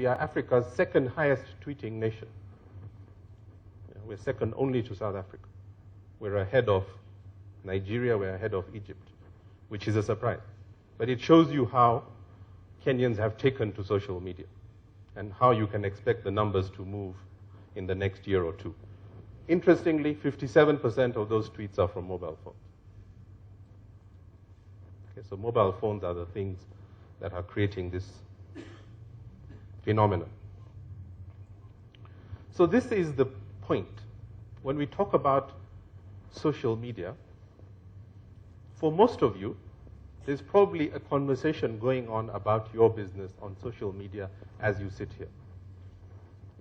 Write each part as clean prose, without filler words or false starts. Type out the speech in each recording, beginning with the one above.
we are Africa's second highest tweeting nation. We're second only to South Africa. We're ahead of Nigeria, we're ahead of Egypt, which is a surprise. But it shows you how Kenyans have taken to social media and how you can expect the numbers to move in the next year or two. Interestingly, 57% of those tweets are from mobile phones. Okay, so mobile phones are the things that are creating this phenomenon. So this is the point. When we talk about social media, for most of you, there's probably a conversation going on about your business on social media as you sit here.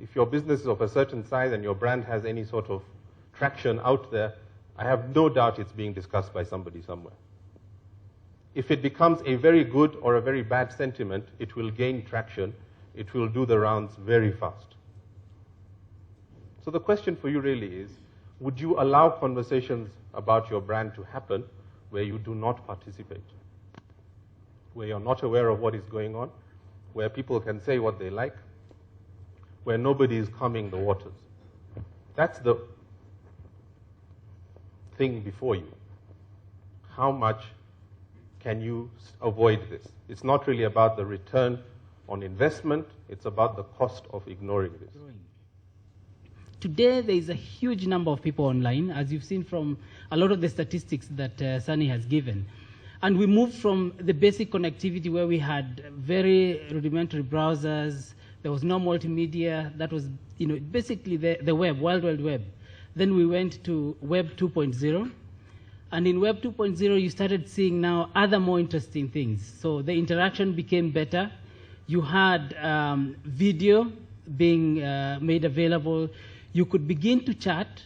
If your business is of a certain size and your brand has any sort of traction out there, I have no doubt it's being discussed by somebody somewhere. If it becomes a very good or a very bad sentiment, it will gain traction. It will do the rounds very fast. So the question for you really is, would you allow conversations about your brand to happen where you do not participate? Where you're not aware of what is going on, where people can say what they like, where nobody is calming the waters. That's the thing before you. How much can you avoid this? It's not really about the return on investment, it's about the cost of ignoring this. Today, there is a huge number of people online, as you've seen from a lot of the statistics that Sunny has given. And we moved from the basic connectivity where we had very rudimentary browsers, there was no multimedia, that was basically the web, World Wide Web. Then we went to Web 2.0. And in Web 2.0, you started seeing now other more interesting things. So the interaction became better. You had video being made available. You could begin to chat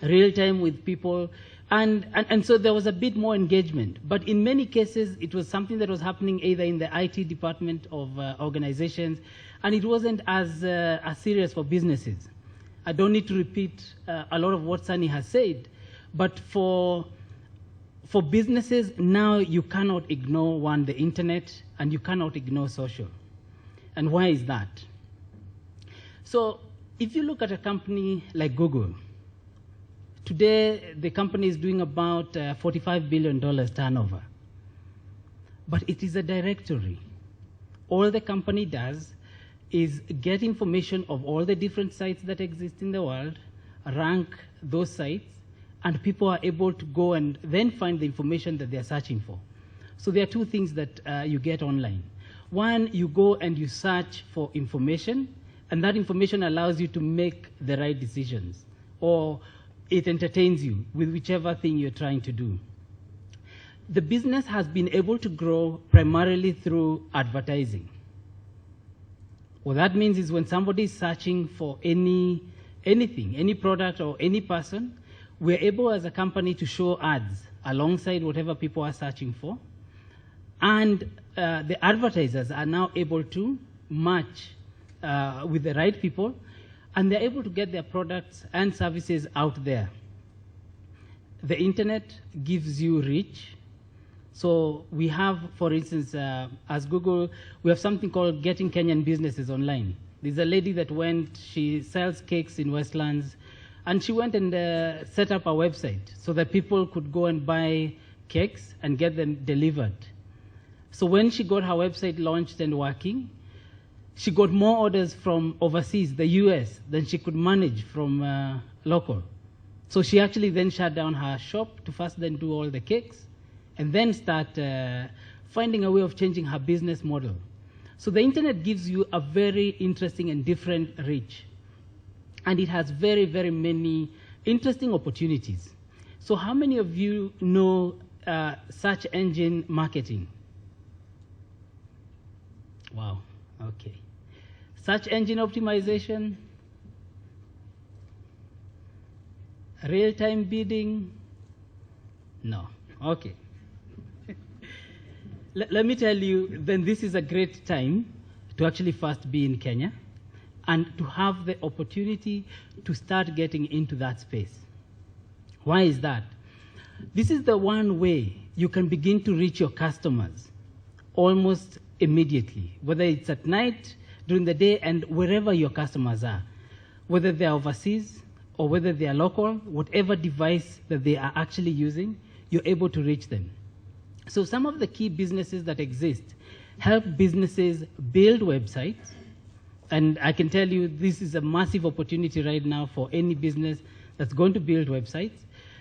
real time with people. And so there was a bit more engagement. But in many cases, it was something that was happening either in the IT department of organizations, and it wasn't as serious for businesses. I don't need to repeat a lot of what Sunny has said, but for businesses, now you cannot ignore, one, the internet, and you cannot ignore social. And why is that? So if you look at a company like Google, today the company is doing about $45 billion turnover. But it is a directory. All the company does is get information of all the different sites that exist in the world, rank those sites, and people are able to go and then find the information that they're searching for. So there are two things that you get online. One, you go and you search for information, and that information allows you to make the right decisions, or it entertains you with whichever thing you're trying to do. The business has been able to grow primarily through advertising. What that means is when somebody is searching for anything, any product or any person, we're able as a company to show ads alongside whatever people are searching for. And the advertisers are now able to match with the right people, and they're able to get their products and services out there. The internet gives you reach. So we have, for instance, as Google, we have something called Getting Kenyan Businesses Online. There's a lady that went, she sells cakes in Westlands, and she went and set up a website so that people could go and buy cakes and get them delivered. So when she got her website launched and working, she got more orders from overseas, the US, than she could manage from local. So she actually then shut down her shop to first then do all the cakes, and then start finding a way of changing her business model. So the internet gives you a very interesting and different reach. And it has very, very many interesting opportunities. So how many of you know search engine marketing? Wow, okay. Search engine optimization, real-time bidding? No, okay. Let me tell you, then this is a great time to actually first be in Kenya and to have the opportunity to start getting into that space. Why is that? This is the one way you can begin to reach your customers almost immediately, whether it's at night during the day and wherever your customers are, whether they're overseas or whether they are local, whatever device that they are actually using, you're able to reach them. So some of the key businesses that exist help businesses build websites, and I can tell you this is a massive opportunity right now for any business that's going to build websites.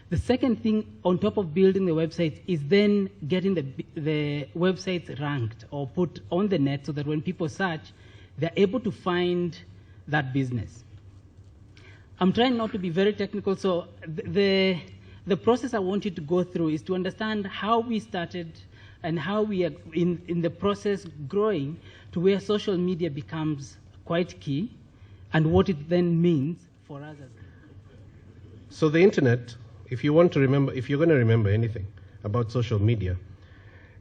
The second thing on top of building the websites is then getting the websites ranked or put on the net so that when people search, they're able to find that business. I'm trying not to be very technical, so the process I want you to go through is to understand how we started and how we are in the process growing to where social media becomes quite key and what it then means for us as So the internet, if you're going to remember anything about social media,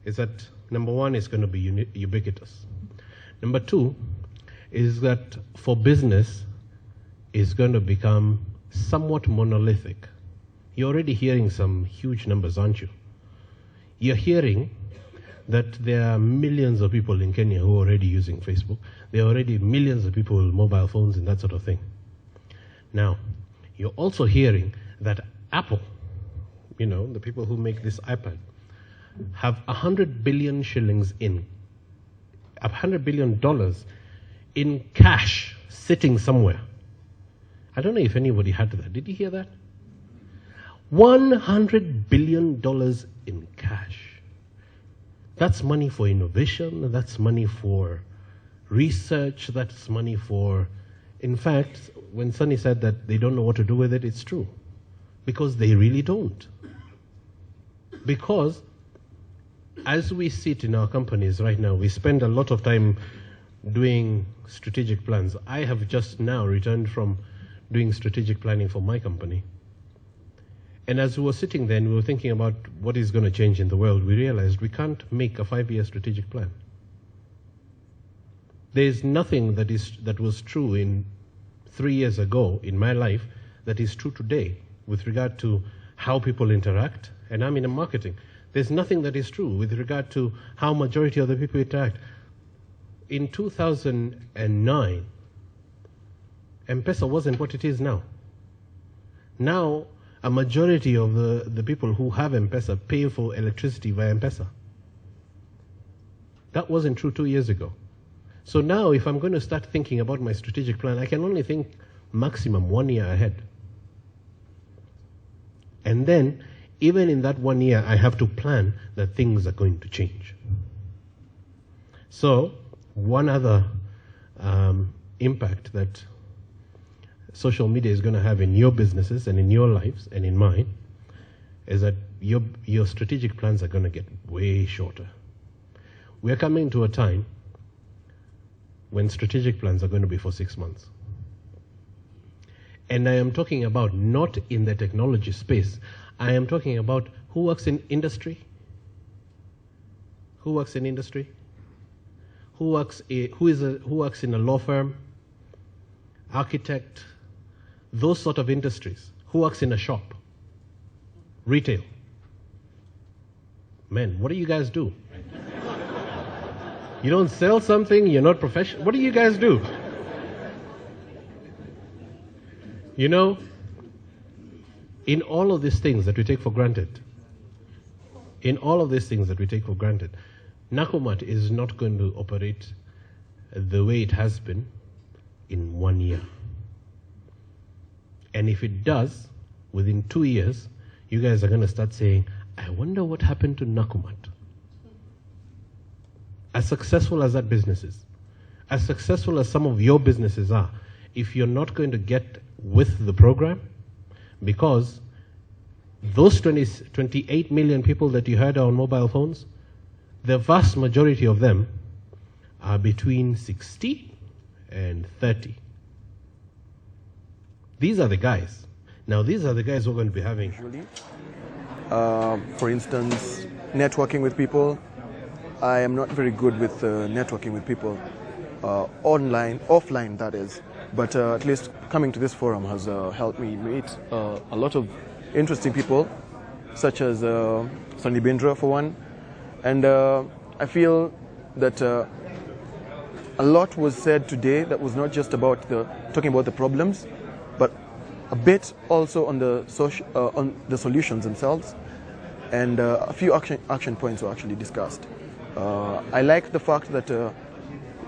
is that number one, it's going to be ubiquitous. Number two is that for business, it's going to become somewhat monolithic. You're already hearing some huge numbers, aren't you? You're hearing that there are millions of people in Kenya who are already using Facebook. There are already millions of people with mobile phones and that sort of thing. Now, you're also hearing that Apple, the people who make this iPad, have 100 billion shillings $100 billion in cash sitting somewhere. I don't know if anybody had that. Did you hear that? $100 billion in cash. That's money for innovation, that's money for research, that's money for... In fact, when Sunny said that they don't know what to do with it, it's true. Because they really don't. Because as we sit in our companies right now, we spend a lot of time doing strategic plans. I have just now returned from doing strategic planning for my company. And as we were sitting there and we were thinking about what is going to change in the world, we realized we can't make a 5-year strategic plan. There's nothing that was true in 3 years ago in my life that is true today with regard to how people interact, and I'm in marketing. There's nothing that is true with regard to how majority of the people interact. In 2009, M-Pesa wasn't what it is now. Now, a majority of the people who have M-Pesa pay for electricity via M-Pesa. That wasn't true 2 years ago. So now, if I'm going to start thinking about my strategic plan, I can only think maximum 1 year ahead. And then, even in that 1 year, I have to plan that things are going to change. So, one other impact that social media is going to have in your businesses and in your lives and in mine is that your strategic plans are going to get way shorter. We are coming to a time when strategic plans are going to be for 6 months. And I am talking about not in the technology space. I am talking about who works in industry. Who works in industry? Who works in a law firm? Architect? Those sort of industries. Who works in a shop? Retail. Men, what do you guys do? You don't sell something, you're not professional. What do you guys do? You know, in all of these things that we take for granted, Nakumatt is not going to operate the way it has been in 1 year. And if it does, within 2 years, you guys are going to start saying, I wonder what happened to Nakumatt. As successful as that business is, as successful as some of your businesses are, if you're not going to get with the program, because those 28 million people that you heard are on mobile phones, the vast majority of them are between 60 and 30. These are the guys. Now, these are the guys who are going to be having... For instance, networking with people. I am not very good with networking with people online, offline that is, but at least coming to this forum has helped me meet a lot of interesting people, such as Sunny Bindra for one, and I feel that a lot was said today that was not just about talking about the problems, but a bit also on the solutions themselves, and a few action points were actually discussed. I like the fact that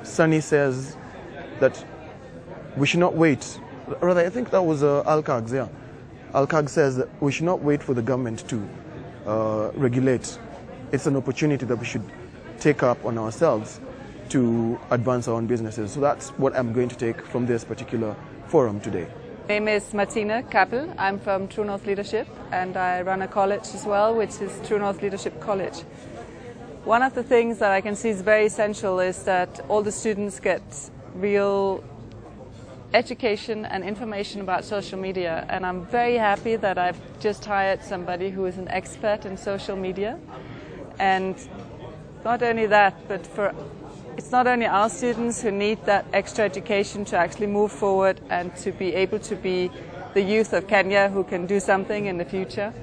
Sunny says that we should not wait. Rather, I think that was Alcags, yeah. Alcag says that we should not wait for the government to regulate. It's an opportunity that we should take up on ourselves to advance our own businesses. So that's what I'm going to take from this particular forum today. My name is Martina Kappel. I'm from True North Leadership, and I run a college as well, which is True North Leadership College. One of the things that I can see is very essential is that all the students get real education and information about social media, and I'm very happy that I've just hired somebody who is an expert in social media. And not only that, but it's not only our students who need that extra education to actually move forward and to be able to be the youth of Kenya who can do something in the future,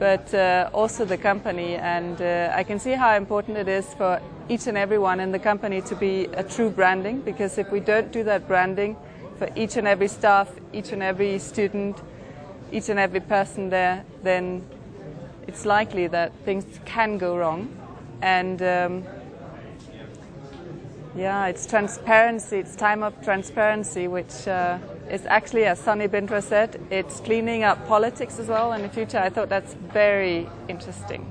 but also the company. And I can see how important it is for each and everyone in the company to be a true branding, because if we don't do that branding for each and every staff, each and every student, each and every person there, then it's likely that things can go wrong. And yeah, it's transparency, it's time of transparency, which is actually, as Sunny Bindra said, it's cleaning up politics as well in the future. I thought that's very interesting.